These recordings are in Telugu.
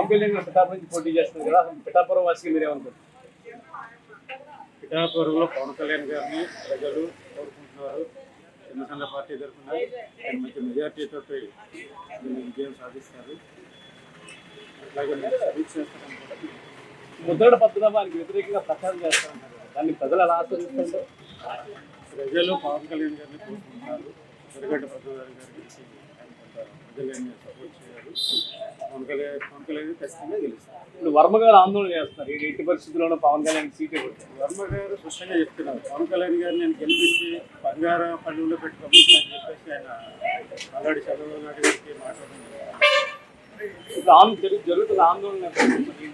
పవన్ కళ్యాణ్ పిఠాపురం నుంచి పోటీ చేస్తున్నారు కదా, పిఠాపురం వాసికి మీరేమనుకుంటారు? పిఠాపురంలో పవన్ కళ్యాణ్ గారిని ప్రజలు కోరుకుంటున్నారు. జనసేన పార్టీ తరఫున మంచి మెజార్టీతో విజయం సాధిస్తారు. అట్లాగే సమీక్ష చేస్తారని కూడా ముద్రగడ పద్మనాభానికి వ్యతిరేకంగా ప్రచారం చేస్తారంటారు, దాన్ని ప్రజలు ఎలా ఆస్వాదిస్తుంటారు? ప్రజలు పవన్ కళ్యాణ్ గారిని కోరుకుంటున్నారు. ముద్రగడ పద్మనాభం గారి గురించి ప్రజలు సపోర్ట్ చేయాలి. పవన్ కళ్యాణ్ ఖచ్చితంగా గెలుస్తారు. ఇప్పుడు వర్మ గారు ఆందోళన చేస్తున్నారు, ఈ ఎట్టి పరిస్థితుల్లోనూ పవన్ కళ్యాణ్ సీటే కొట్టారు. వర్మ గారు స్పష్టంగా చెప్తున్నారు, పవన్ కళ్యాణ్ గారిని నేను గెలిపించి బంగారం పనుల్లో పెట్టి పంపిస్తానని చెప్పేసి ఆయన ఆల్రెడీ చంద్రబాబు నాయుడు గారికి మాట్లాడుతున్నారు. ఇప్పుడు జరుగుతున్న ఆందోళన మాట్లాడితే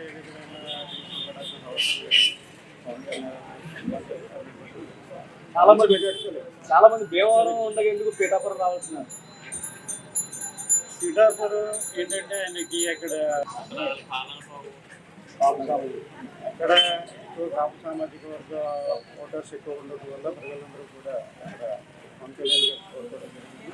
ఏ విధమైన అవసరం లేదు. పవన్ కళ్యాణ్ చాలా మంది భీమవరం ఉండగా ఎందుకు పిఠాపురం రావాల్సినారు? పిఠాపురం ఏంటంటే ఆయనకి అక్కడ అక్కడ ఎక్కువ కాపు సామాజిక వర్గ ఓటర్స్ ఎక్కువ ఉండడం వల్ల ప్రజలందరూ కూడా అక్కడ పవన్ కళ్యాణ్ గారు కోరుకోవడం జరిగింది.